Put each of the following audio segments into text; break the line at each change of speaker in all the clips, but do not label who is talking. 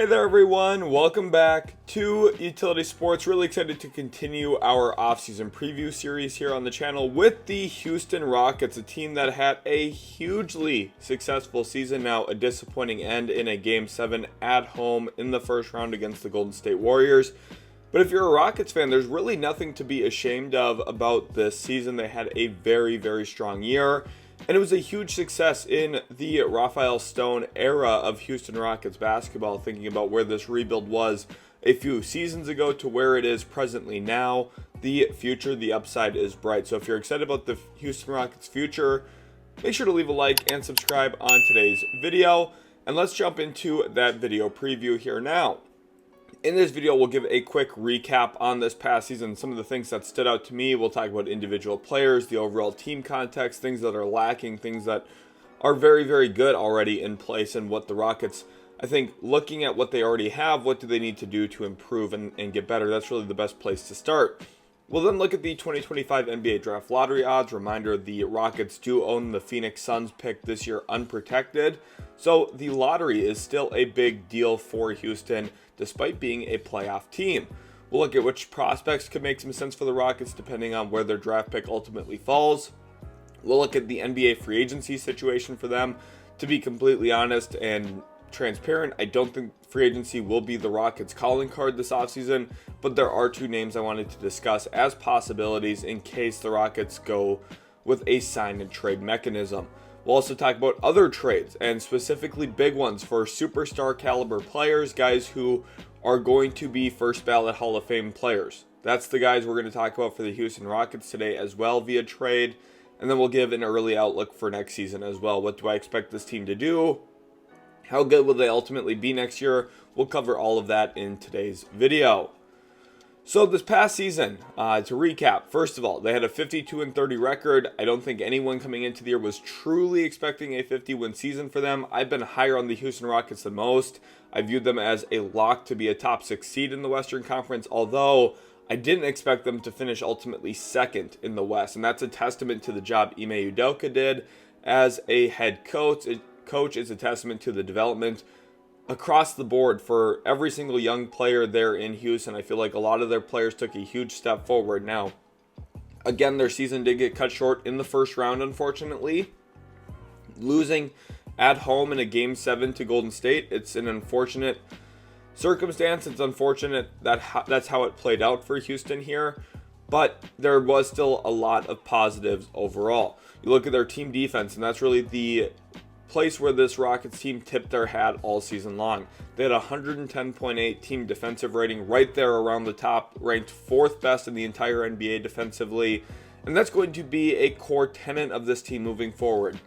Hey there everyone, welcome back to Utility Sports. Really excited to continue our offseason preview series here on the channel with the Houston Rockets, a team that had a hugely successful season, now a disappointing end in a Game 7 at home in the first round against the Golden State Warriors. But if you're a Rockets fan, there's really nothing to be ashamed of about this season. They had a very strong year. And it was a huge success in the Rafael Stone era of Houston Rockets basketball, thinking about where this rebuild was a few seasons ago to where it is presently now. The future, the upside is bright. So if you're excited about the Houston Rockets future, make sure to leave a like and subscribe on today's video. And let's jump into that video preview here now. In this video, we'll give a quick recap on this past season, some of the things that stood out to me. We'll talk about individual players, the overall team context, things that are lacking, things that are very good already in place, and what the Rockets, I think, looking at what they already have, what do they need to do to improve and get better? That's really the best place to start. We'll then look at the 2025 NBA Draft Lottery odds. Reminder, the Rockets do own the Phoenix Suns pick this year unprotected. So the lottery is still a big deal for Houston, despite being a playoff team. We'll look at which prospects could make some sense for the Rockets depending on where their draft pick ultimately falls. We'll look at the NBA free agency situation for them. To be completely honest and transparent, I don't think free agency will be the Rockets' calling card this offseason, but there are two names I wanted to discuss as possibilities in case the Rockets go with a sign and trade mechanism. We'll also talk about other trades, and specifically big ones for superstar caliber players, guys who are going to be first ballot Hall of Fame players. That's the guys we're going to talk about for the Houston Rockets today as well via trade. And then we'll give an early outlook for next season as well. What do I expect this team to do? How good will they ultimately be next year? We'll cover all of that in today's video. So this past season, to recap, first of all, they had a 52-30 record. I don't think anyone coming into the year was truly expecting a 50-win season for them. I've been higher on the Houston Rockets than most. I viewed them as a lock to be a top 6 seed in the Western Conference, although I didn't expect them to finish ultimately second in the West. And that's a testament to the job Ime Udoka did as a head coach. Coach is a testament to the development across the board for every single young player there in Houston. I feel like a lot of their players took a huge step forward. Now, again, their season did get cut short in the first round, unfortunately. Losing at home in a Game 7 to Golden State, it's an unfortunate circumstance. It's unfortunate that that's how it played out for Houston here, but there was still a lot of positives overall. You look at their team defense, and that's really the place where this Rockets team tipped their hat all season long. They had a 110.8 team defensive rating, right there around the top, ranked 4th best in the entire NBA defensively, and that's going to be a core tenet of this team moving forward.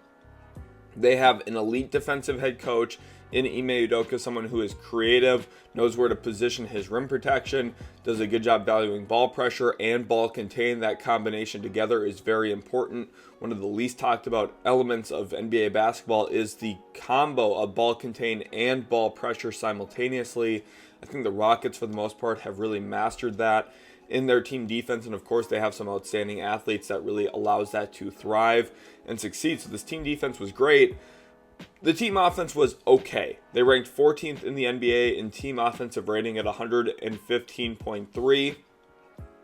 They have an elite defensive head coach in Ime Udoka, someone who is creative, knows where to position his rim protection, does a good job valuing ball pressure and ball contain. That combination together is very important. One of the least talked about elements of NBA basketball is the combo of ball contain and ball pressure simultaneously. I think the Rockets, for the most part, have really mastered that in their team defense, and of course they have some outstanding athletes that really allows that to thrive and succeed. So this team defense was great. The team offense was okay. They ranked 14th in the NBA in team offensive rating at 115.3.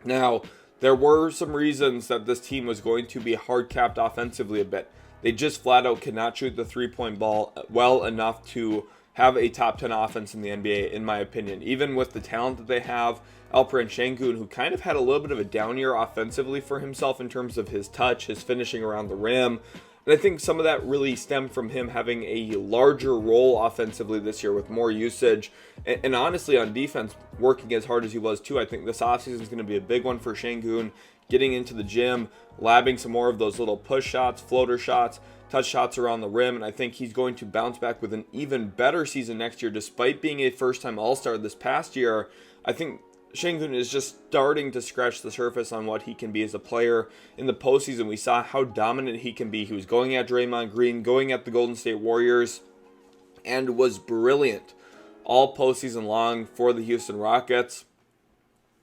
Now, there were some reasons that this team was going to be hard-capped offensively a bit. They just flat out could not shoot the three-point ball well enough to have a top 10 offense in the NBA, in my opinion. Even with the talent that they have, Alperen Sengun, who kind of had a little bit of a down year offensively for himself in terms of his touch, his finishing around the rim. And I think some of that really stemmed from him having a larger role offensively this year with more usage. And honestly, on defense, working as hard as he was too. I think this offseason is going to be a big one for Sengun, getting into the gym, labbing some more of those little push shots, floater shots, touch shots around the rim. And I think he's going to bounce back with an even better season next year. Despite being a first-time All-Star this past year, I think Sengun is just starting to scratch the surface on what he can be as a player. In the postseason, we saw how dominant he can be. He was going at Draymond Green, going at the Golden State Warriors, and was brilliant all postseason long for the Houston Rockets.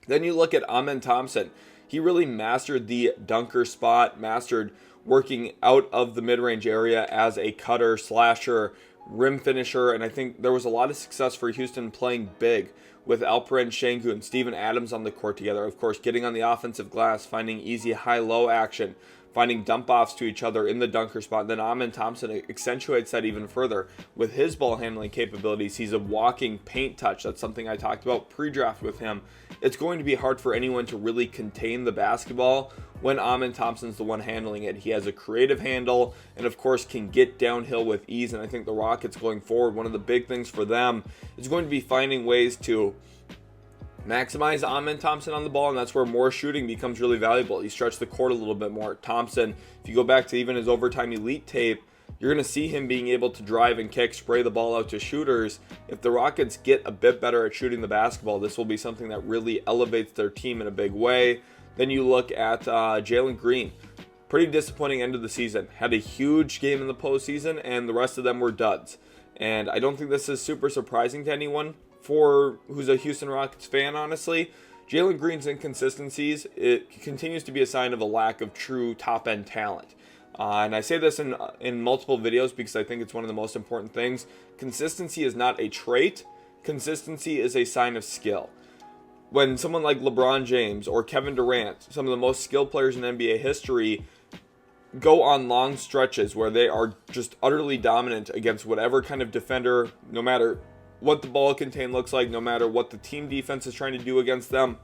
Then you look at Thompson. He really mastered the dunker spot, mastered working out of the mid-range area as a cutter, slasher, rim finisher, and I think there was a lot of success for Houston playing big with Alperen Sengun, Steven Adams on the court together. Of course, getting on the offensive glass, finding easy high-low action, finding dump-offs to each other in the dunker spot. And then Khaman Thompson accentuates that even further with his ball handling capabilities. He's a walking paint touch. That's something I talked about pre-draft with him. It's going to be hard for anyone to really contain the basketball when Khaman Thompson's the one handling it. He has a creative handle and, of course, can get downhill with ease. And I think the Rockets going forward, one of the big things for them is going to be finding ways to maximize Khaman Thompson on the ball, and that's where more shooting becomes really valuable. You stretch the court a little bit more. Thompson, if you go back to even his overtime elite tape, you're going to see him being able to drive and kick, spray the ball out to shooters. If the Rockets get a bit better at shooting the basketball, this will be something that really elevates their team in a big way. Then you look at Jalen Green. Pretty disappointing end of the season. Had a huge game in the postseason, and the rest of them were duds. And I don't think this is super surprising to anyone for who's a Houston Rockets fan, honestly. Jalen Green's inconsistencies, it continues to be a sign of a lack of true top-end talent. And I say this in multiple videos because I think it's one of the most important things. Consistency is not a trait. Consistency is a sign of skill. When someone like LeBron James or Kevin Durant, some of the most skilled players in NBA history, go on long stretches where they are just utterly dominant against whatever kind of defender, no matter what the ball contain looks like, no matter what the team defense is trying to do against them,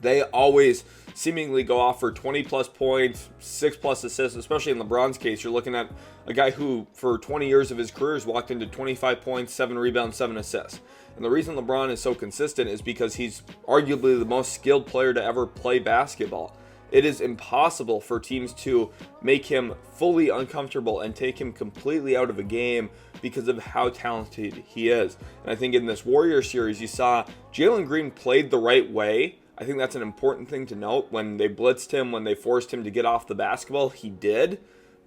they always seemingly go off for 20 plus points, 6 plus assists. Especially in LeBron's case, you're looking at a guy who for 20 years of his career has walked into 25 points, 7 rebounds, 7 assists. And the reason LeBron is so consistent is because he's arguably the most skilled player to ever play basketball. It is impossible for teams to make him fully uncomfortable and take him completely out of a game because of how talented he is. And I think in this Warriors series, you saw Jalen Green played the right way. I think that's an important thing to note. When they blitzed him, when they forced him to get off the basketball, he did.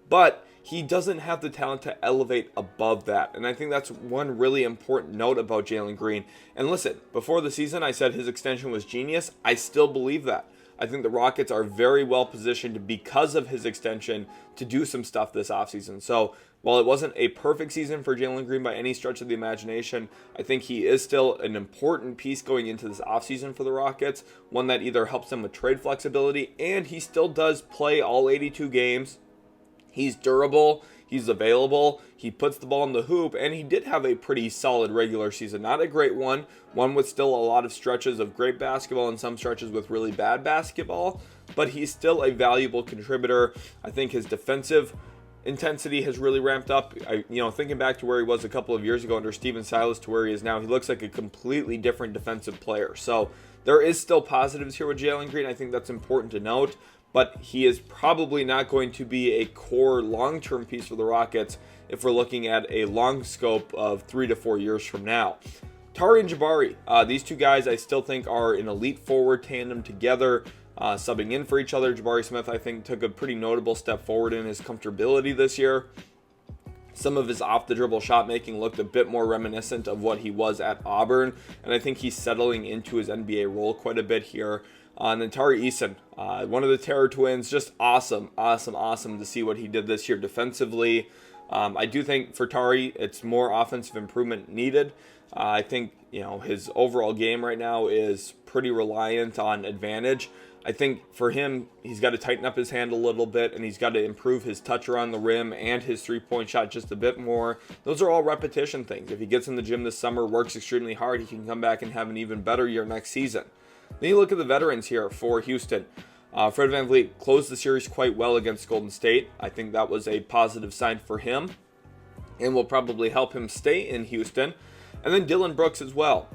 But he doesn't have the talent to elevate above that. And I think that's one really important note about Jalen Green. And listen, before the season, I said his extension was genius. I still believe that. I think the Rockets are very well positioned because of his extension to do some stuff this offseason. So while it wasn't a perfect season for Jalen Green by any stretch of the imagination, I think he is still an important piece going into this offseason for the Rockets, one that either helps them with trade flexibility, and he still does play all 82 games. He's durable, he's available, he puts the ball in the hoop, and he did have a pretty solid regular season. Not a great one with still a lot of stretches of great basketball and some stretches with really bad basketball, but he's still a valuable contributor. I think his defensive intensity has really ramped up. Thinking back to where he was a couple of years ago under Steven Silas to where he is now, he looks like a completely different defensive player. So there is still positives here with Jalen Green. I think that's important to note, but he is probably not going to be a core long-term piece for the Rockets if we're looking at a long scope of 3 to 4 years from now. Tari and Jabari, these two guys I still think are an elite forward tandem together, subbing in for each other. Jabari Smith, I think, took a pretty notable step forward in his comfortability this year. Some of his off-the-dribble shot making looked a bit more reminiscent of what he was at Auburn, and I think he's settling into his NBA role quite a bit here. And then Tari Eason, one of the Terror Twins, just awesome to see what he did this year defensively. I do think for Tari, it's more offensive improvement needed. I think his overall game right now is pretty reliant on advantage. I think for him, he's got to tighten up his hand a little bit, and he's got to improve his touch around the rim and his three-point shot just a bit more. Those are all repetition things. If he gets in the gym this summer, works extremely hard, he can come back and have an even better year next season. Then you look at the veterans here for Houston. Fred VanVleet closed the series quite well against Golden State. I think that was a positive sign for him and will probably help him stay in Houston. And then Dillon Brooks as well.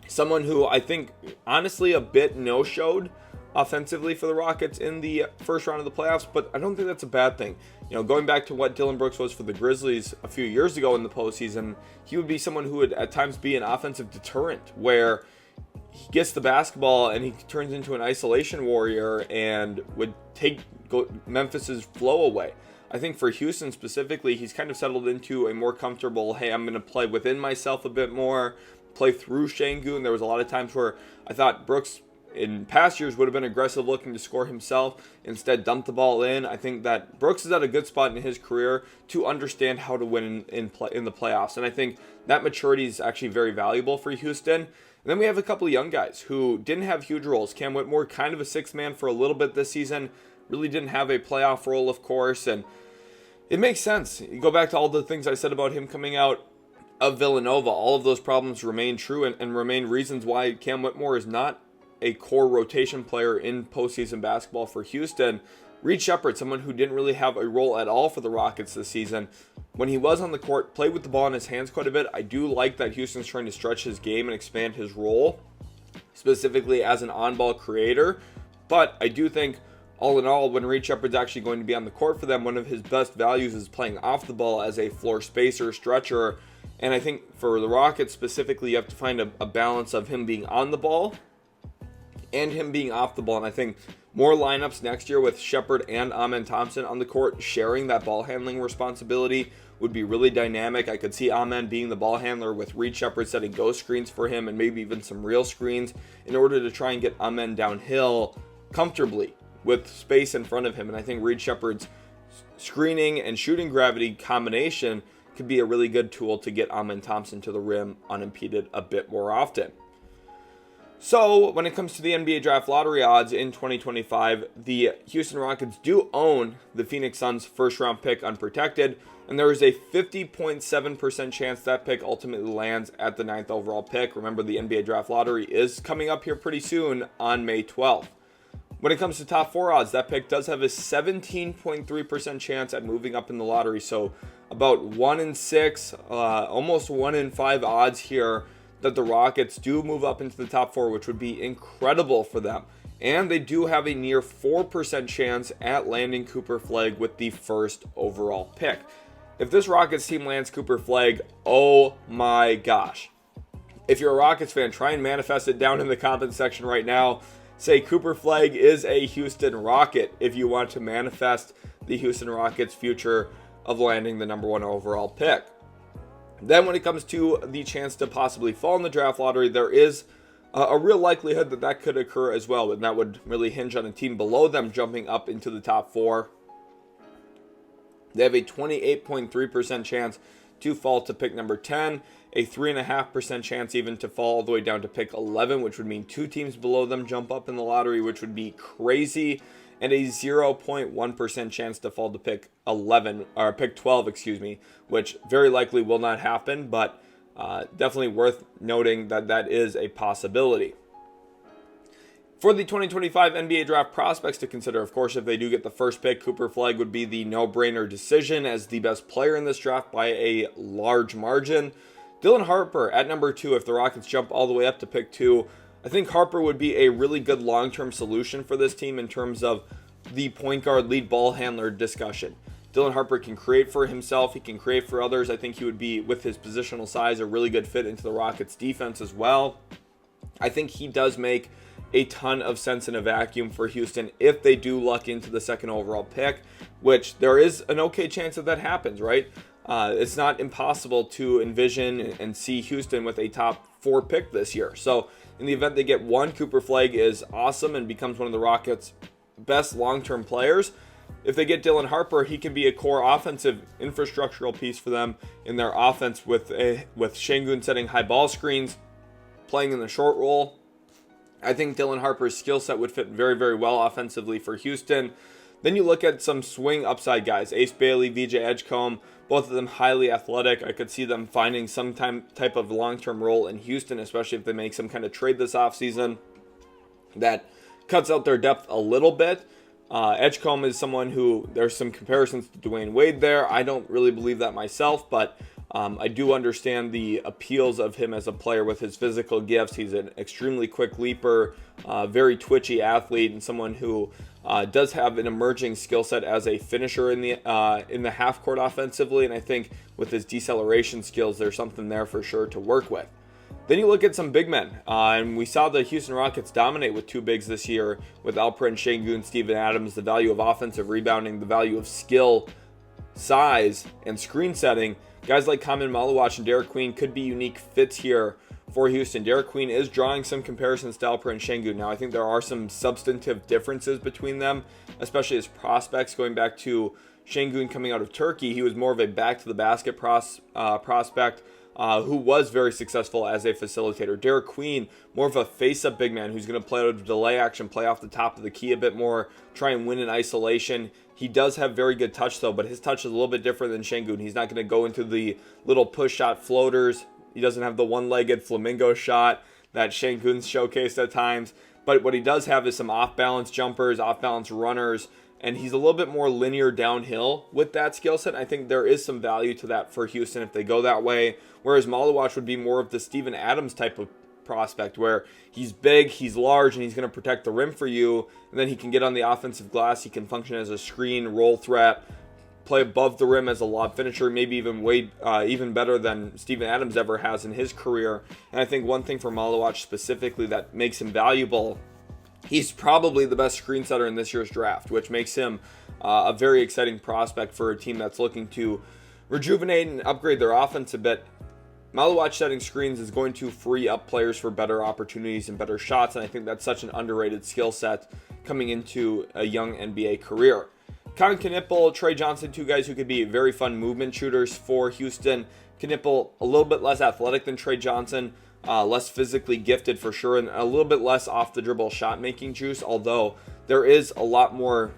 Someone who I think, honestly, a bit no-showed offensively for the Rockets in the first round of the playoffs, but I don't think that's a bad thing. Going back to what Dillon Brooks was for the Grizzlies a few years ago in the postseason, he would be someone who would at times be an offensive deterrent, where he gets the basketball and he turns into an isolation warrior and would take Memphis's flow away. I think for Houston specifically, he's kind of settled into a more comfortable, hey, I'm going to play within myself a bit more, play through Sengun. There was a lot of times where I thought Brooks in past years would have been aggressive looking to score himself, instead dumped the ball in. I think that Brooks is at a good spot in his career to understand how to win in the playoffs. And I think that maturity is actually very valuable for Houston. And then we have a couple of young guys who didn't have huge roles. Cam Whitmore, kind of a sixth man for a little bit this season, really didn't have a playoff role, of course, and it makes sense. You go back to all the things I said about him coming out of Villanova. All of those problems remain true and remain reasons why Cam Whitmore is not a core rotation player in postseason basketball for Houston. Reid Shepard, someone who didn't really have a role at all for the Rockets this season. When he was on the court, played with the ball in his hands quite a bit. I do like that Houston's trying to stretch his game and expand his role, specifically as an on-ball creator. But I do think, all in all, when Reid Shepard's actually going to be on the court for them, one of his best values is playing off the ball as a floor spacer, stretcher. And I think for the Rockets specifically, you have to find a balance of him being on the ball and him being off the ball. And I think more lineups next year with Shepard and Amen Thompson on the court sharing that ball handling responsibility would be really dynamic. I could see Amen being the ball handler with Reid Shepard setting ghost screens for him and maybe even some real screens in order to try and get Amen downhill comfortably with space in front of him. And I think Reid Shepard's screening and shooting gravity combination could be a really good tool to get Amen Thompson to the rim unimpeded a bit more often. So when it comes to the NBA draft lottery odds in 2025, the Houston Rockets do own the Phoenix Suns first round pick unprotected, and there is a 50.7% chance that pick ultimately lands at the 9th overall pick. Remember, the NBA draft lottery is coming up here pretty soon on May 12th. When it comes to top 4 odds, that pick does have a 17.3% chance at moving up in the lottery. So about 1 in 6, almost 1 in 5 odds here that the Rockets do move up into the top 4, which would be incredible for them. And they do have a near 4% chance at landing Cooper Flagg with the first overall pick. If this Rockets team lands Cooper Flagg, oh my gosh. If you're a Rockets fan, try and manifest it down in the comment section right now. Say Cooper Flagg is a Houston Rocket if you want to manifest the Houston Rockets' future of landing the number 1 overall pick. Then when it comes to the chance to possibly fall in the draft lottery, there is a real likelihood that that could occur as well, and that would really hinge on a team below them jumping up into the top 4. They have a 28.3% chance to fall to pick number 10, a 3.5% chance even to fall all the way down to pick 11, which would mean 2 teams below them jump up in the lottery, which would be crazy, and a 0.1% chance to fall to pick 11, or pick 12, which very likely will not happen, but definitely worth noting that that is a possibility. For the 2025 NBA draft prospects to consider, of course, if they do get the first pick, Cooper Flagg would be the no-brainer decision as the best player in this draft by a large margin. Dylan Harper at number 2, if the Rockets jump all the way up to pick 2, I think Harper would be a really good long-term solution for this team in terms of the point guard lead ball handler discussion. Dylan Harper can create for himself. He can create for others. I think he would be, with his positional size, a really good fit into the Rockets defense as well. I think he does make a ton of sense in a vacuum for Houston if they do luck into the 2nd overall pick, which there is an okay chance that happens, right? It's not impossible to envision and see Houston with a top 4 pick this year. So in the event they get 1, Cooper Flagg is awesome and becomes one of the Rockets' best long-term players. If they get Dylan Harper, he can be a core offensive infrastructural piece for them in their offense with Sengun setting high ball screens, playing in the short roll. I think Dylan Harper's skill set would fit very, very well offensively for Houston. Then you look at some swing upside guys, Ace Bailey, VJ Edgecombe, both of them highly athletic. I could see them finding some type of long-term role in Houston, especially if they make some kind of trade this offseason that cuts out their depth a little bit. Edgecombe is someone who, there's some comparisons to Dwayne Wade there. I don't really believe that myself, but I do understand the appeals of him as a player with his physical gifts. He's an extremely quick leaper, very twitchy athlete, and someone who does have an emerging skill set as a finisher in the half court offensively. And I think with his deceleration skills, there's something there for sure to work with. Then you look at some big men, and we saw the Houston Rockets dominate with 2 bigs this year with Alperen Sengun, Steven Adams. The value of offensive rebounding, the value of skill, size, and screen setting. Guys like Khaman Maluach and Derik Queen could be unique fits here for Houston. Derik Queen is drawing some comparisons to Alperen Sengun. Now, I think there are some substantive differences between them, especially as prospects. Going back to Sengun coming out of Turkey, he was more of a back-to-the-basket prospect who was very successful as a facilitator. Derik Queen, more of a face-up big man who's going to play out of delay action, play off the top of the key a bit more, try and win in isolation. He does have very good touch, though, but his touch is a little bit different than Sengun. He's not going to go into the little push shot floaters. He doesn't have the one-legged flamingo shot that Sengun's showcased at times. But what he does have is some off-balance jumpers, off-balance runners, and he's a little bit more linear downhill with that skill set. I think there is some value to that for Houston if they go that way. Whereas Maluach would be more of the Steven Adams type of prospect, where he's big, he's large, and he's going to protect the rim for you. And then he can get on the offensive glass. He can function as a screen, roll threat, play above the rim as a lob finisher, maybe even better than Steven Adams ever has in his career. And I think one thing for Maluach specifically that makes him valuable, he's probably the best screen setter in this year's draft, which makes him a very exciting prospect for a team that's looking to rejuvenate and upgrade their offense a bit. Maluach setting screens is going to free up players for better opportunities and better shots, and I think that's such an underrated skill set coming into a young NBA career. Kon Knueppel, Trae Johnson, two guys who could be very fun movement shooters for Houston. Knueppel, a little bit less athletic than Trae Johnson, less physically gifted for sure, and a little bit less off the dribble shot making juice, although there is a lot more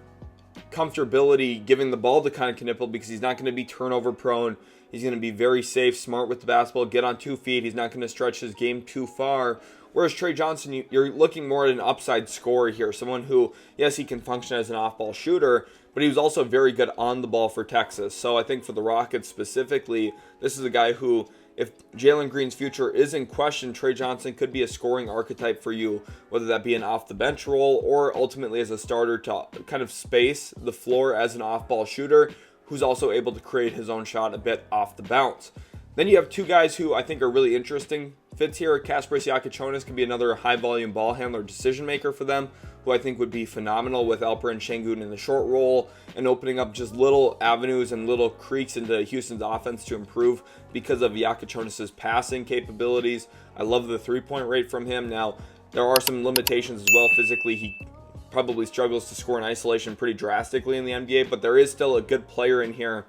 comfortability giving the ball to Kon Knueppel because he's not going to be turnover prone. He's going to be very safe, smart with the basketball, get on 2 feet. He's not going to stretch his game too far. Whereas Trae Johnson, you're looking more at an upside scorer here. Someone who, yes, he can function as an off-ball shooter, but he was also very good on the ball for Texas. So I think for the Rockets specifically, this is a guy who, if Jalen Green's future is in question, Trae Johnson could be a scoring archetype for you, whether that be an off-the-bench role or ultimately as a starter to kind of space the floor as an off-ball shooter who's also able to create his own shot a bit off the bounce. Then you have two guys who I think are really interesting fits here. Kasparas Jakubonis can be another high-volume ball handler, decision maker for them, who I think would be phenomenal with Alperen Sengun in the short roll and opening up just little avenues and little creeks into Houston's offense to improve because of Jakubonis' passing capabilities. I love the three-point rate from him. Now, there are some limitations as well. Physically, he probably struggles to score in isolation pretty drastically in the NBA, but there is still a good player in here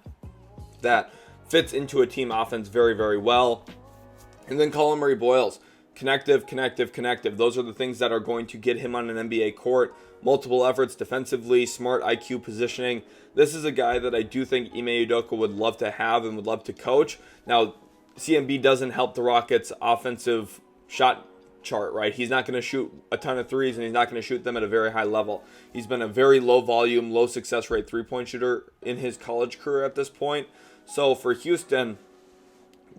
that fits into a team offense very, very well. And then Colin Murray-Boyles, connective. Those are the things that are going to get him on an NBA court. Multiple efforts defensively, smart IQ positioning. This is a guy that I do think Ime Udoka would love to have and would love to coach. Now, CMB doesn't help the Rockets' offensive shot chart, right? He's not going to shoot a ton of threes, and he's not going to shoot them at a very high level. He's been a very low volume, low success rate three-point shooter in his college career at this point. So for Houston,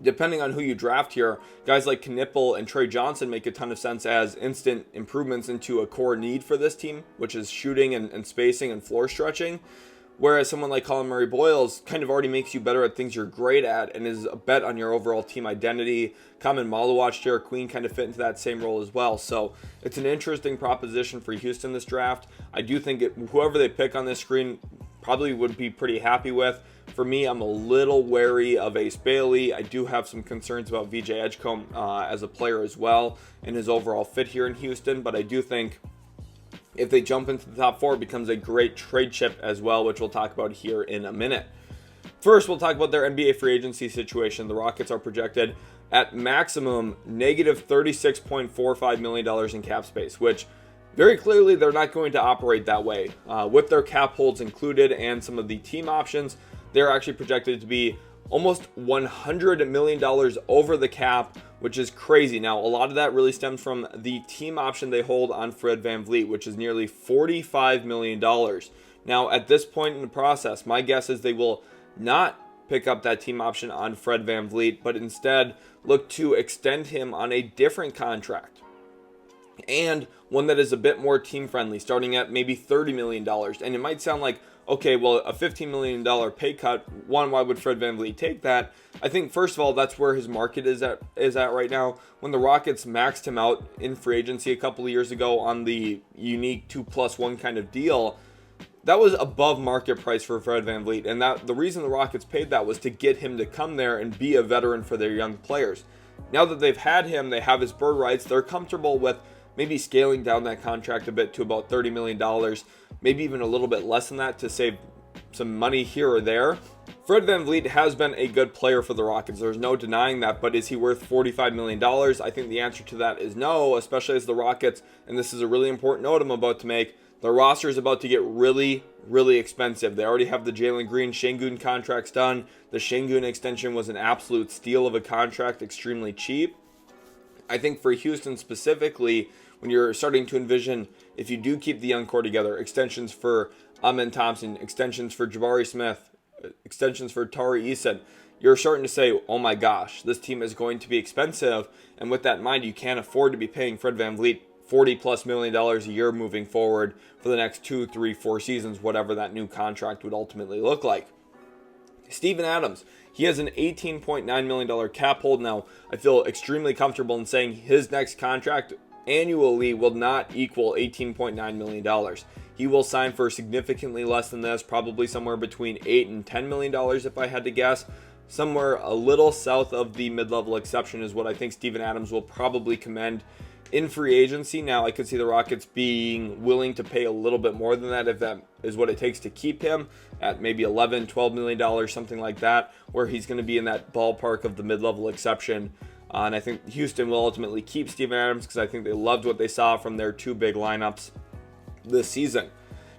depending on who you draft here, guys like Knueppel and Trae Johnson make a ton of sense as instant improvements into a core need for this team, which is shooting and spacing and floor stretching. Whereas someone like Colin Murray-Boyles kind of already makes you better at things you're great at and is a bet on your overall team identity. Khaman Maluach, Derik Queen kind of fit into that same role as well. So it's an interesting proposition for Houston this draft. I do think whoever they pick on this screen probably would be pretty happy with. For me, I'm a little wary of Ace Bailey. I do have some concerns about VJ Edgecombe as a player as well and his overall fit here in Houston, but I do think if they jump into the top 4, it becomes a great trade chip as well, which we'll talk about here in a minute. First, we'll talk about their NBA free agency situation. The Rockets are projected at maximum negative $36.45 million in cap space, which very clearly they're not going to operate that way. With their cap holds included and some of the team options, they're actually projected to be almost $100 million over the cap, which is crazy. Now, a lot of that really stems from the team option they hold on Fred VanVleet, which is nearly $45 million. Now, at this point in the process, my guess is they will not pick up that team option on Fred VanVleet, but instead look to extend him on a different contract, and one that is a bit more team friendly, starting at maybe $30 million. And it might sound like, okay, well, a $15 million pay cut, why would Fred VanVleet take that? I think, first of all, that's where his market is at right now. When the Rockets maxed him out in free agency a couple of years ago on the unique 2+1 kind of deal, that was above market price for Fred VanVleet. And that the reason the Rockets paid that was to get him to come there and be a veteran for their young players. Now that they've had him, they have his bird rights, they're comfortable with maybe scaling down that contract a bit to about $30 million, maybe even a little bit less than that to save some money here or there. Fred VanVleet has been a good player for the Rockets. There's no denying that, but is he worth $45 million? I think the answer to that is no, especially as the Rockets, and this is a really important note I'm about to make, the roster is about to get really, really expensive. They already have the Jalen Green, Sengun contracts done. The Sengun extension was an absolute steal of a contract, extremely cheap. I think for Houston specifically, when you're starting to envision, if you do keep the young core together, extensions for Thompson, extensions for Jabari Smith, extensions for Tari Eason, you're starting to say, oh my gosh, this team is going to be expensive. And with that in mind, you can't afford to be paying Fred VanVleet $40+ million a year moving forward for the next 2, 3, 4 seasons, whatever that new contract would ultimately look like. Steven Adams, he has an $18.9 million cap hold now. I feel extremely comfortable in saying his next contract annually will not equal $18.9 million. He will sign for significantly less than this, probably somewhere between $8 and $10 million if I had to guess. Somewhere a little south of the mid-level exception is what I think Steven Adams will probably command in free agency. Now, I could see the Rockets being willing to pay a little bit more than that if that is what it takes to keep him at maybe $11, $12 million, something like that, where he's going to be in that ballpark of the mid-level exception. And I think Houston will ultimately keep Steven Adams because I think they loved what they saw from their two big lineups this season.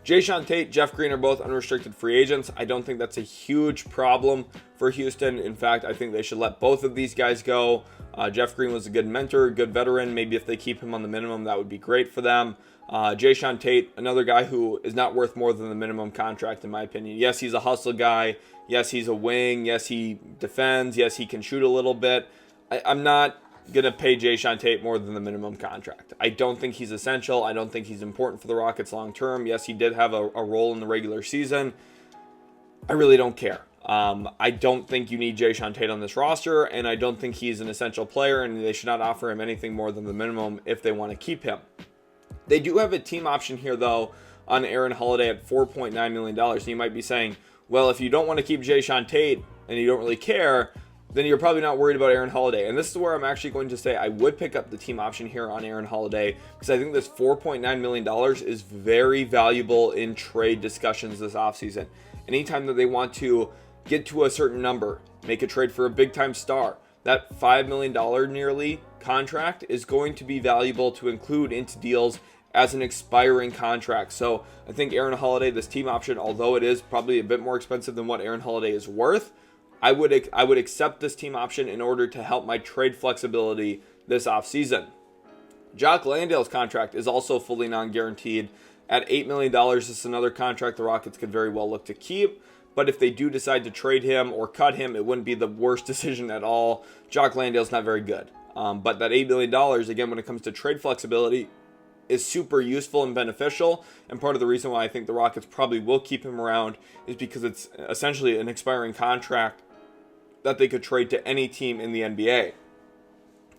Jae'Sean Tate, Jeff Green are both unrestricted free agents. I don't think that's a huge problem for Houston. In fact, I think they should let both of these guys go. Jeff Green was a good mentor, good veteran. Maybe if they keep him on the minimum, that would be great for them. Jae'Sean Tate, another guy who is not worth more than the minimum contract, in my opinion. Yes, he's a hustle guy. Yes, he's a wing. Yes, he defends. Yes, he can shoot a little bit. I'm not going to pay Jae'Sean Tate more than the minimum contract. I don't think he's essential. I don't think he's important for the Rockets long term. Yes, he did have a role in the regular season. I really don't care. I don't think you need Jae'Sean Tate on this roster, and I don't think he's an essential player, and they should not offer him anything more than the minimum if they want to keep him. They do have a team option here, though, on Aaron Holiday at $4.9 million. And you might be saying, well, if you don't want to keep Jae'Sean Tate and you don't really care, then you're probably not worried about Aaron Holiday. And this is where I'm actually going to say I would pick up the team option here on Aaron Holiday because I think this $4.9 million is very valuable in trade discussions this offseason. Anytime that they want to get to a certain number, make a trade for a big-time star, that $5 million nearly contract is going to be valuable to include into deals as an expiring contract. So I think Aaron Holiday, this team option, although it is probably a bit more expensive than what Aaron Holiday is worth, I would accept this team option in order to help my trade flexibility this offseason. Jock Landale's contract is also fully non-guaranteed at $8 million. This is another contract the Rockets could very well look to keep. But if they do decide to trade him or cut him, it wouldn't be the worst decision at all. Jock Landale's not very good. But that $8 million, again, when it comes to trade flexibility, is super useful and beneficial. And part of the reason why I think the Rockets probably will keep him around is because it's essentially an expiring contract that they could trade to any team in the NBA.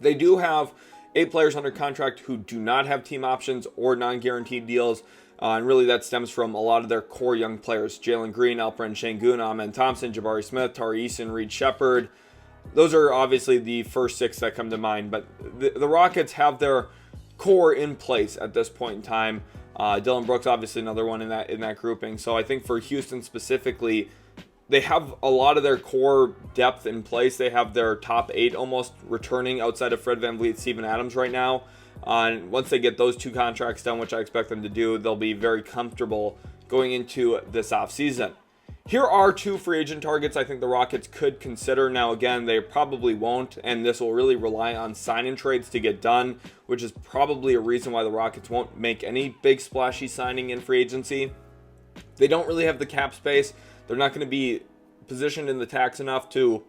They do have 8 players under contract who do not have team options or non-guaranteed deals. And really that stems from a lot of their core young players. Jalen Green, Alperen Sengun, Thompson, Jabari Smith, Tari Eason, Reid Shepard. Those are obviously the first 6 that come to mind. But the Rockets have their core in place at this point in time. Dillon Brooks, obviously another one in that grouping. So I think for Houston specifically, they have a lot of their core depth in place. They have their top 8 almost returning outside of Fred VanVleet, Steven Adams right now. And once they get those 2 contracts done, which I expect them to do, they'll be very comfortable going into this offseason. Here are 2 free agent targets I think the Rockets could consider. Now, again, they probably won't, and this will really rely on sign-in trades to get done, which is probably a reason why the Rockets won't make any big splashy signing in free agency. They don't really have the cap space. They're not going to be positioned in the tax enough to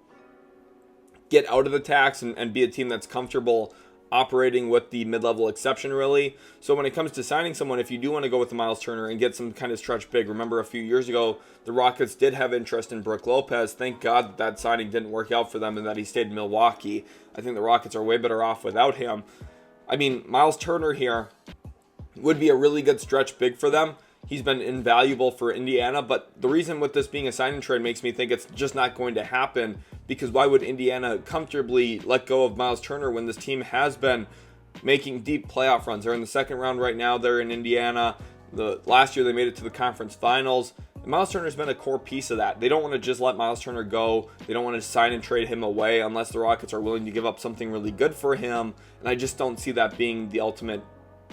get out of the tax and be a team that's comfortable operating with the mid-level exception, really. So when it comes to signing someone, if you do want to go with the Myles Turner and get some kind of stretch big, remember a few years ago, the Rockets did have interest in Brook Lopez. Thank God that signing didn't work out for them and that he stayed in Milwaukee. I think the Rockets are way better off without him. I mean, Myles Turner here would be a really good stretch big for them. He's been invaluable for Indiana, but the reason with this being a sign-and trade makes me think it's just not going to happen because why would Indiana comfortably let go of Myles Turner when this team has been making deep playoff runs? They're in the second round right now. They're in Indiana. Last year they made it to the conference finals. And Myles Turner's been a core piece of that. They don't want to just let Myles Turner go. They don't want to sign and trade him away unless the Rockets are willing to give up something really good for him. And I just don't see that being the ultimate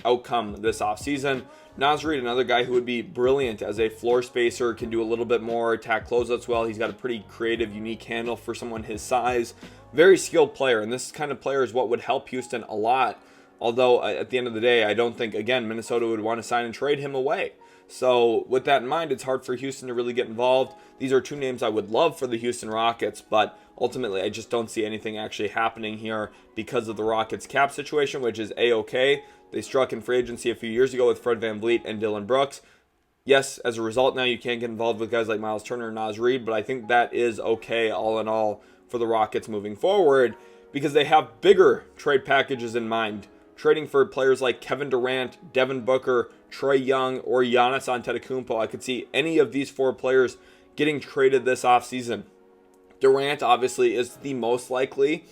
outcome this offseason. Reid, another guy who would be brilliant as a floor spacer, can do a little bit more, attack closeouts well. He's got a pretty creative, unique handle for someone his size. Very skilled player, and this kind of player is what would help Houston a lot. Although, at the end of the day, I don't think, again, Minnesota would want to sign and trade him away. So, with that in mind, it's hard for Houston to really get involved. These are two names I would love for the Houston Rockets, but ultimately, I just don't see anything actually happening here because of the Rockets' cap situation, which is A-OK. They struck in free agency a few years ago with Fred VanVleet and Dillon Brooks. Yes, as a result, now you can't get involved with guys like Myles Turner and Reid, but I think that is okay all in all for the Rockets moving forward because they have bigger trade packages in mind. Trading for players like Kevin Durant, Devin Booker, Trae Young, or Giannis Antetokounmpo. I could see any of these four players getting traded this offseason. Durant obviously is the most likely.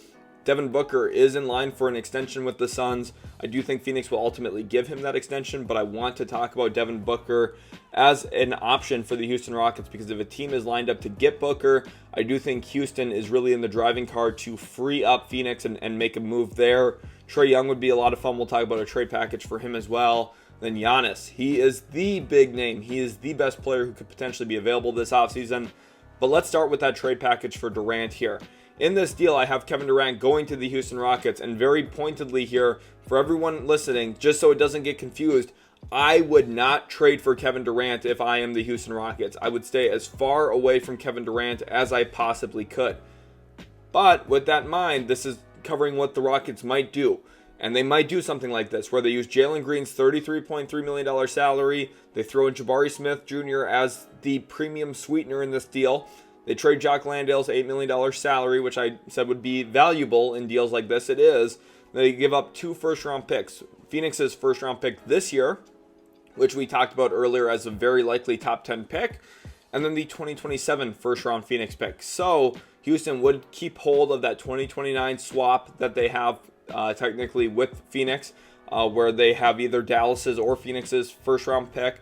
Devin Booker is in line for an extension with the Suns. I do think Phoenix will ultimately give him that extension, but I want to talk about Devin Booker as an option for the Houston Rockets because if a team is lined up to get Booker, I do think Houston is really in the driving car to free up Phoenix and make a move there. Trae Young would be a lot of fun. We'll talk about a trade package for him as well. Then Giannis, he is the big name. He is the best player who could potentially be available this offseason. But let's start with that trade package for Durant here. In this deal, I have Kevin Durant going to the Houston Rockets, and very pointedly here, for everyone listening, just so it doesn't get confused, I would not trade for Kevin Durant if I am the Houston Rockets. I would stay as far away from Kevin Durant as I possibly could. But with that in mind, this is covering what the Rockets might do. And they might do something like this, where they use Jalen Green's $33.3 million salary. They throw in Jabari Smith Jr. as the premium sweetener in this deal. They trade Jock Landale's $8 million salary, which I said would be valuable in deals like this. It is. They give up 2 first-round picks. Phoenix's first-round pick this year, which we talked about earlier as a very likely top 10 pick, and then the 2027 first-round Phoenix pick. So Houston would keep hold of that 2029 swap that they have technically with Phoenix, where they have either Dallas's or Phoenix's first-round pick.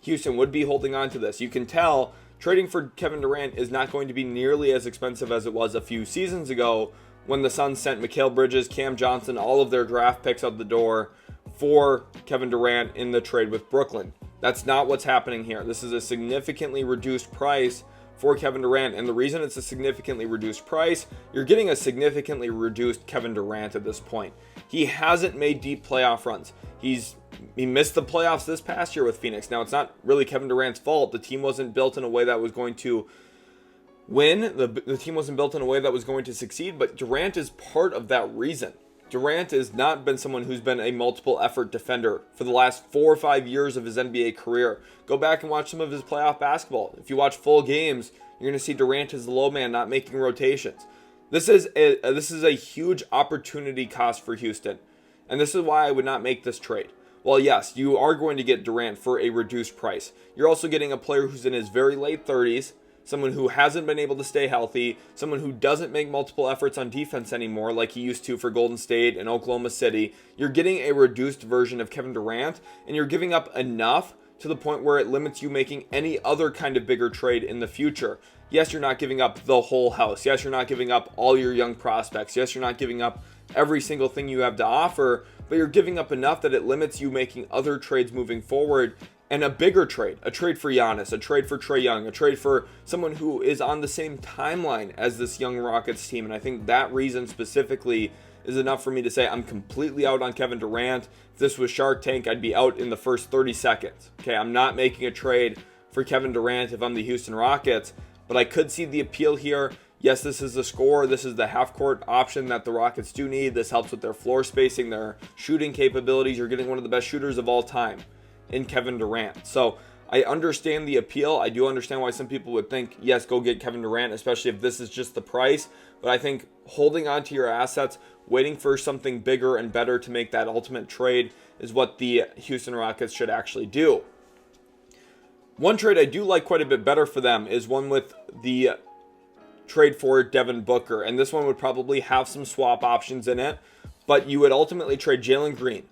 Houston would be holding on to this. You can tell trading for Kevin Durant is not going to be nearly as expensive as it was a few seasons ago when the Suns sent Mikal Bridges, Cam Johnson, all of their draft picks out the door for Kevin Durant in the trade with Brooklyn. That's not what's happening here. This is a significantly reduced price for Kevin Durant, and the reason it's a significantly reduced price, you're getting a significantly reduced Kevin Durant at this point. He hasn't made deep playoff runs. He missed the playoffs this past year with Phoenix. Now, it's not really Kevin Durant's fault. The team wasn't built in a way that was going to win. The team wasn't built in a way that was going to succeed, but Durant is part of that reason. Durant has not been someone who's been a multiple effort defender for the last 4 or 5 years of his NBA career. Go back and watch some of his playoff basketball. If you watch full games, you're going to see Durant as the low man, not making rotations. This is a huge opportunity cost for Houston, and this is why I would not make this trade. Well, yes, you are going to get Durant for a reduced price. You're also getting a player who's in his very late 30s, someone who hasn't been able to stay healthy, someone who doesn't make multiple efforts on defense anymore like he used to for Golden State and Oklahoma City. You're getting a reduced version of Kevin Durant, and you're giving up enough to the point where it limits you making any other kind of bigger trade in the future. Yes, you're not giving up the whole house. Yes, you're not giving up all your young prospects. Yes, you're not giving up every single thing you have to offer, but you're giving up enough that it limits you making other trades moving forward, and a bigger trade, a trade for Giannis, a trade for Trae Young, a trade for someone who is on the same timeline as this young Rockets team. And I think that reason specifically is enough for me to say I'm completely out on Kevin Durant. If this was Shark Tank, I'd be out in the first 30 seconds. Okay, I'm not making a trade for Kevin Durant if I'm the Houston Rockets, but I could see the appeal here. Yes, this is the score. This is the half-court option that the Rockets do need. This helps with their floor spacing, their shooting capabilities. You're getting one of the best shooters of all time in Kevin Durant. So I understand the appeal. I do understand why some people would think, yes, go get Kevin Durant, especially if this is just the price. But I think holding on to your assets, waiting for something bigger and better to make that ultimate trade is what the Houston Rockets should actually do. One trade I do like quite a bit better for them is one with the trade for Devin Booker. And this one would probably have some swap options in it, but you would ultimately trade Jalen Green,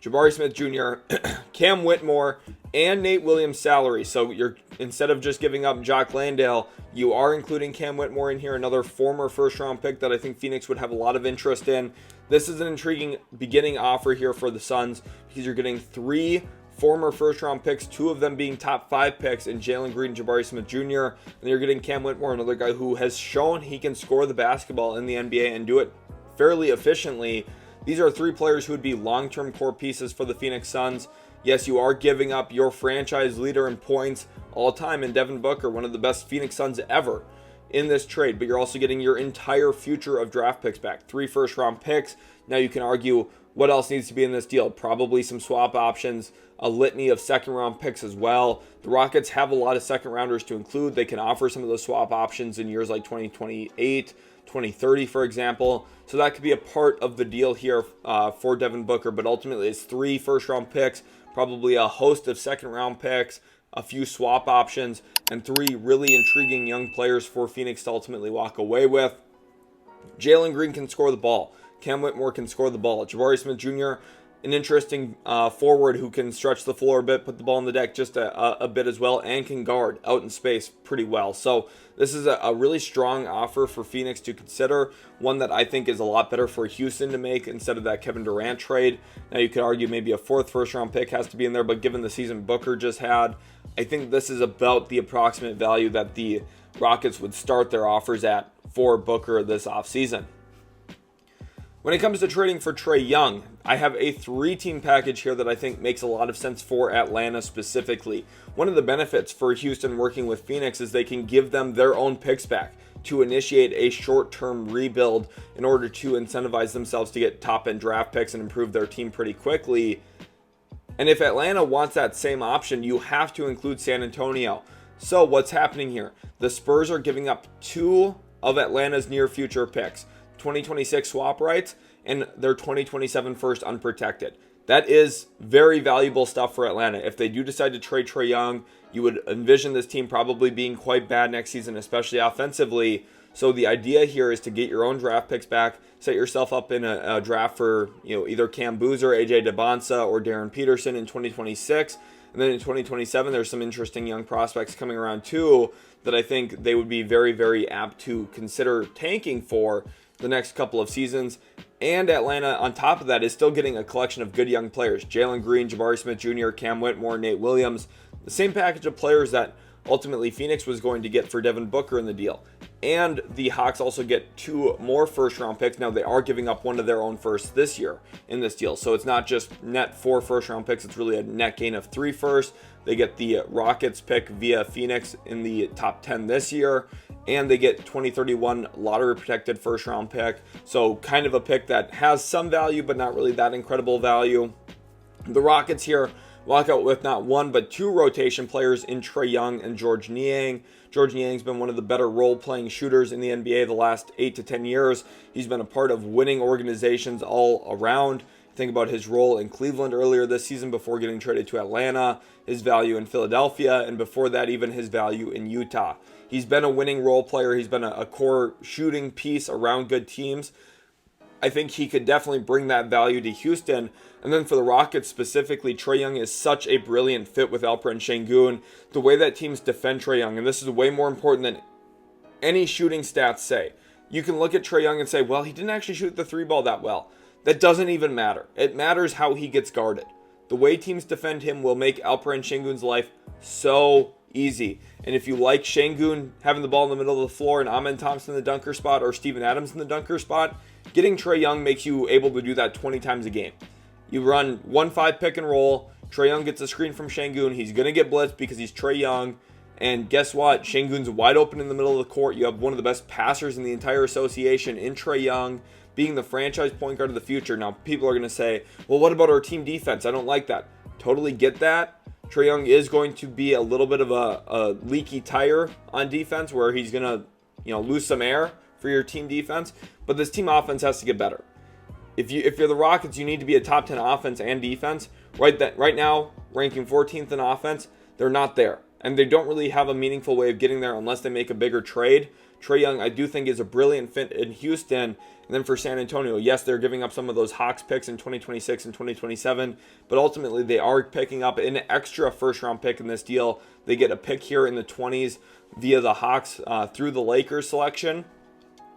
Jabari Smith Jr., Cam Whitmore, and Nate Williams' salary. So you're, instead of just giving up Jock Landale, you are including Cam Whitmore in here, another former first-round pick that I think Phoenix would have a lot of interest in. This is an intriguing beginning offer here for the Suns because you're getting 3 former first-round picks, 2 of them being top 5 picks in Jalen Green, Jabari Smith Jr., and you're getting Cam Whitmore, another guy who has shown he can score the basketball in the NBA and do it fairly efficiently. These are 3 players who would be long-term core pieces for the Phoenix Suns. Yes, you are giving up your franchise leader in points all time in Devin Booker, one of the best Phoenix Suns ever in this trade, but you're also getting your entire future of draft picks back. 3 first-round picks. Now you can argue what else needs to be in this deal. Probably some swap options, a litany of second-round picks as well. The Rockets have a lot of second-rounders to include. They can offer some of those swap options in years like 2028, 2030, for example. So that could be a part of the deal here for Devin Booker, but ultimately it's 3 first-round picks, probably a host of second-round picks, a few swap options, and 3 really intriguing young players for Phoenix to ultimately walk away with. Jalen Green can score the ball. Cam Whitmore can score the ball. Jabari Smith Jr., an interesting forward who can stretch the floor a bit, put the ball on the deck just a bit as well, and can guard out in space pretty well. So this is a really strong offer for Phoenix to consider, one that I think is a lot better for Houston to make instead of that Kevin Durant trade. Now you could argue maybe a 4th first-round pick has to be in there, but given the season Booker just had, I think this is about the approximate value that the Rockets would start their offers at for Booker this offseason. When it comes to trading for Trae Young, I have a 3-team package here that I think makes a lot of sense for Atlanta specifically. One of the benefits for Houston working with Phoenix is they can give them their own picks back to initiate a short-term rebuild in order to incentivize themselves to get top-end draft picks and improve their team pretty quickly. And if Atlanta wants that same option, you have to include San Antonio. So what's happening here? The Spurs are giving up 2 of Atlanta's near future picks, 2026 swap rights and their 2027 first unprotected. That is very valuable stuff for Atlanta. If they do decide to trade Trae Young, you would envision this team probably being quite bad next season, especially offensively. So the idea here is to get your own draft picks back, set yourself up in a draft for either Cam Boozer, AJ DeBonsa, or Darren Peterson in 2026. And then in 2027, there's some interesting young prospects coming around too that I think they would be very, very apt to consider tanking for the next couple of seasons. And Atlanta, on top of that, is still getting a collection of good young players. Jalen Green, Jabari Smith Jr., Cam Whitmore, Nate Williams. The same package of players that ultimately Phoenix was going to get for Devin Booker in the deal. And the Hawks also get 2 more first-round picks. Now, they are giving up one of their own firsts this year in this deal. So it's not just net 4 first-round picks. It's really a net gain of 3 firsts. They get the Rockets pick via Phoenix in the top 10 this year. And they get 2031 lottery-protected first-round pick. So kind of a pick that has some value, but not really that incredible value. The Rockets here walk out with not 1, but 2 rotation players in Trae Young and George Niang. George Niang's been one of the better role-playing shooters in the NBA the last 8 to 10 years. He's been a part of winning organizations all around. Think about his role in Cleveland earlier this season before getting traded to Atlanta, his value in Philadelphia, and before that even his value in Utah. He's been a winning role player. He's been a core shooting piece around good teams. I think he could definitely bring that value to Houston. And then for the Rockets specifically, Trae Young is such a brilliant fit with Alperen Sengun. The way that teams defend Trae Young, and this is way more important than any shooting stats say. You can look at Trae Young and say, well, he didn't actually shoot the 3 ball that well. That doesn't even matter. It matters how he gets guarded. The way teams defend him will make Alperen Sengun's life so easy. And if you like Sengun having the ball in the middle of the floor and Amen Thompson in the dunker spot or Steven Adams in the dunker spot, getting Trae Young makes you able to do that 20 times a game. You run 1-5 pick and roll. Trae Young gets a screen from Sengun. He's going to get blitzed because he's Trae Young. And guess what? Sengun's wide open in the middle of the court. You have one of the best passers in the entire association in Trae Young, being the franchise point guard of the future. Now, people are going to say, well, what about our team defense? I don't like that. Totally get that. Trae Young is going to be a little bit of a leaky tire on defense where he's going to lose some air for your team defense. But this team offense has to get better. If you're the Rockets, you need to be a top 10 offense and defense. Right now, ranking 14th in offense, they're not there. And they don't really have a meaningful way of getting there unless they make a bigger trade Trae Young, I do think, is a brilliant fit in Houston. And then for San Antonio, yes, they're giving up some of those Hawks picks in 2026 and 2027, but ultimately they are picking up an extra first-round pick in this deal. They get a pick here in the 20s via the Hawks through the Lakers selection.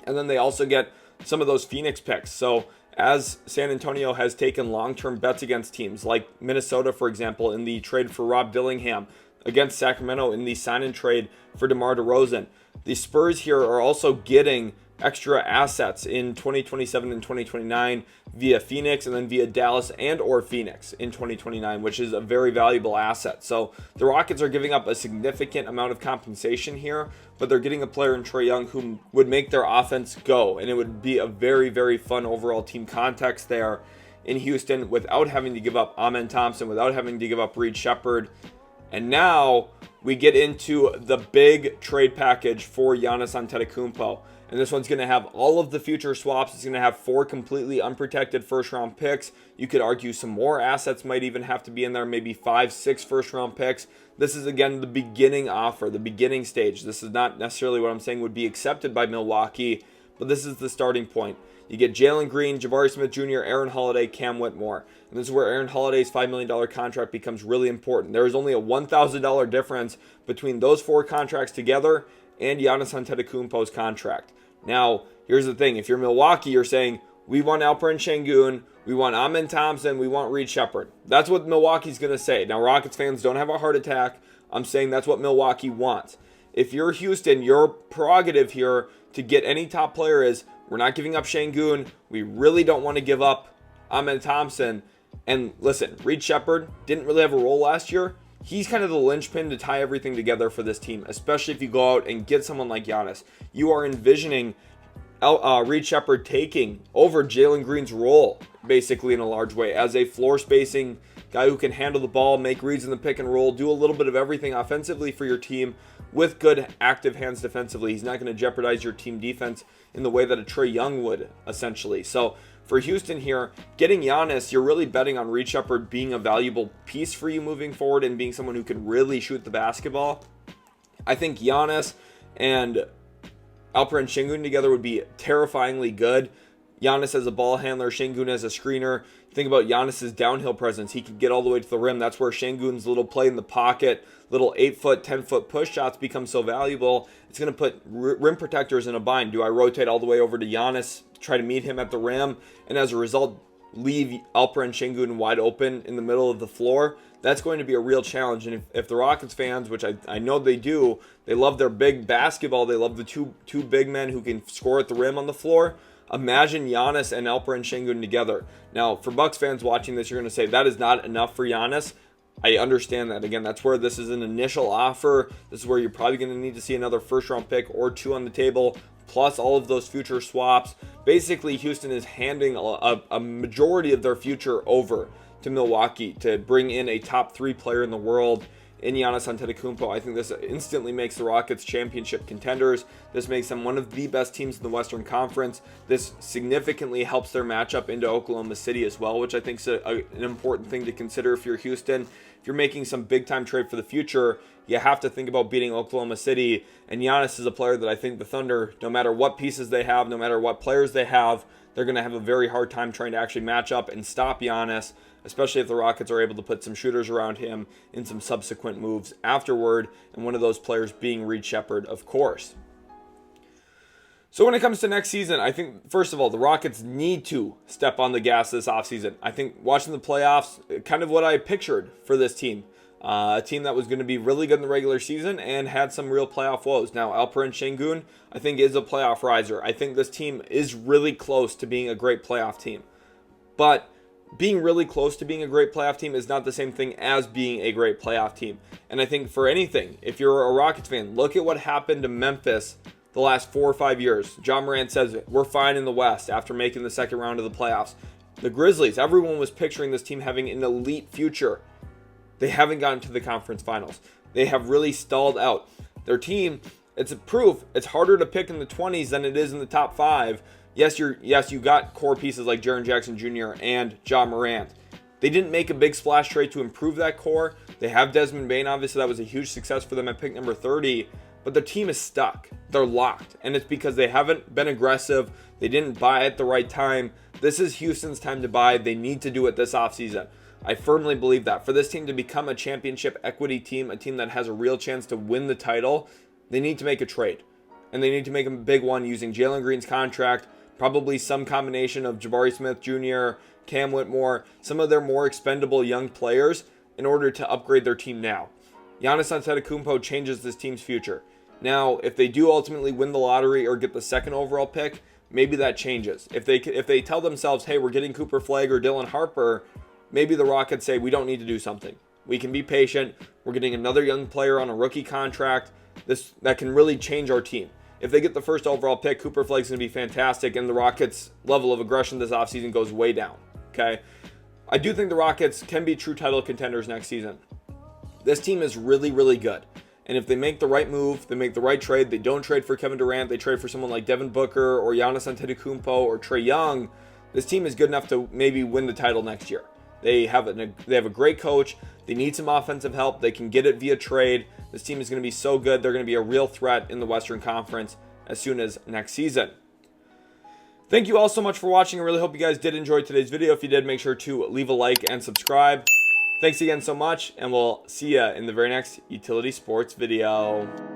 And then they also get some of those Phoenix picks. So as San Antonio has taken long-term bets against teams like Minnesota, for example, in the trade for Rob Dillingham, against Sacramento in the sign-and trade for DeMar DeRozan, the Spurs here are also getting extra assets in 2027 and 2029 via Phoenix, and then via Dallas and or Phoenix in 2029, which is a very valuable asset. So the Rockets are giving up a significant amount of compensation here, but they're getting a player in Trae Young who would make their offense go, and it would be a very, very fun overall team context there in Houston without having to give up Thompson, without having to give up Reid Shepherd. And now we get into the big trade package for Giannis Antetokounmpo. And this one's going to have all of the future swaps. It's going to have 4 completely unprotected first-round picks. You could argue some more assets might even have to be in there, maybe 5, 6 first-round picks. This is, again, the beginning offer, the beginning stage. This is not necessarily what I'm saying would be accepted by Milwaukee, but this is the starting point. You get Jalen Green, Jabari Smith Jr., Aaron Holiday, Cam Whitmore. And this is where Aaron Holiday's $5 million contract becomes really important. There is only a $1,000 difference between those 4 contracts together and Giannis Antetokounmpo's contract. Now, here's the thing. If you're Milwaukee, you're saying, we want Alperen Sengun, we want Thompson, we want Reid Shepherd. That's what Milwaukee's going to say. Now, Rockets fans, don't have a heart attack. I'm saying that's what Milwaukee wants. If you're Houston, your prerogative here to get any top player is, we're not giving up Sengun. We really don't want to give up Thompson. And listen, Reid Shepherd didn't really have a role last year. He's kind of the linchpin to tie everything together for this team, especially if you go out and get someone like Giannis. You are envisioning Reid Shepherd taking over Jalen Green's role, basically in a large way, as a floor spacing guy who can handle the ball, make reads in the pick and roll, do a little bit of everything offensively for your team with good active hands defensively. He's not going to jeopardize your team defense in the way that a Trae Young would, essentially. So for Houston here, getting Giannis, you're really betting on Reid Shepherd being a valuable piece for you moving forward and being someone who can really shoot the basketball. I think Giannis and Alperen Sengun together would be terrifyingly good. Giannis as a ball handler, Sengun as a screener. Think about Giannis's downhill presence. He can get all the way to the rim. That's where Sengun's little play in the pocket, little 8-foot, 10-foot push shots become so valuable. It's going to put rim protectors in a bind. Do I rotate all the way over to Giannis, try to meet him at the rim, and as a result, leave Alperen Sengun wide open in the middle of the floor? That's going to be a real challenge. And if the Rockets fans, which I know they do, they love their big basketball, they love the two big men who can score at the rim on the floor, imagine Giannis and Alperen Sengun together. Now, for Bucks fans watching this, you're going to say that is not enough for Giannis. I understand that. Again, that's where this is an initial offer. This is where you're probably going to need to see another first-round pick or 2 on the table, plus all of those future swaps. Basically, Houston is handing a majority of their future over to Milwaukee to bring in a top 3 player in the world in Giannis Antetokounmpo. I think this instantly makes the Rockets championship contenders. This makes them one of the best teams in the Western Conference. This significantly helps their matchup into Oklahoma City as well, which I think is an important thing to consider if you're Houston. If you're making some big-time trade for the future, you have to think about beating Oklahoma City. And Giannis is a player that I think the Thunder, no matter what pieces they have, no matter what players they have, they're going to have a very hard time trying to actually match up and stop Giannis, especially if the Rockets are able to put some shooters around him in some subsequent moves afterward, and one of those players being Reid Shepherd, of course. So when it comes to next season, I think, first of all, the Rockets need to step on the gas this offseason. I think watching the playoffs, kind of what I pictured for this team. A team that was going to be really good in the regular season and had some real playoff woes. Now, Alperen Sengun, I think, is a playoff riser. I think this team is really close to being a great playoff team. But being really close to being a great playoff team is not the same thing as being a great playoff team. And I think for anything, if you're a Rockets fan, look at what happened to Memphis the last 4 or 5 years. John Morant says we're fine in the West after making the second round of the playoffs. The Grizzlies, everyone was picturing this team having an elite future. They haven't gotten to the conference finals. They have really stalled out. Their team, it's a proof it's harder to pick in the 20s than it is in the top 5. Yes, you got core pieces like Jaren Jackson Jr. and John Morant. They didn't make a big splash trade to improve that core. They have Desmond Bane, obviously that was a huge success for them at pick number 30. but the team is stuck. They're locked, and it's because they haven't been aggressive. They didn't buy at the right time. This is Houston's time to buy. They need to do it this offseason. I firmly believe that. For this team to become a championship equity team, a team that has a real chance to win the title, they need to make a trade. And they need to make a big one using Jalen Green's contract, probably some combination of Jabari Smith Jr., Cam Whitmore, some of their more expendable young players in order to upgrade their team now. Giannis Antetokounmpo changes this team's future. Now, if they do ultimately win the lottery or get the second overall pick, maybe that changes. If they tell themselves, hey, we're getting Cooper Flagg or Dylan Harper, maybe the Rockets say, we don't need to do something. We can be patient. We're getting another young player on a rookie contract. That can really change our team. If they get the first overall pick, Cooper Flagg's going to be fantastic, and the Rockets' level of aggression this offseason goes way down. Okay? I do think the Rockets can be true title contenders next season. This team is really, really good. And if they make the right move, they make the right trade, they don't trade for Kevin Durant, they trade for someone like Devin Booker or Giannis Antetokounmpo or Trae Young, this team is good enough to maybe win the title next year. They have a great coach. They need some offensive help. They can get it via trade. This team is going to be so good. They're going to be a real threat in the Western Conference as soon as next season. Thank you all so much for watching. I really hope you guys did enjoy today's video. If you did, make sure to leave a like and subscribe. Thanks again so much, and we'll see you in the very next Utility Sports video.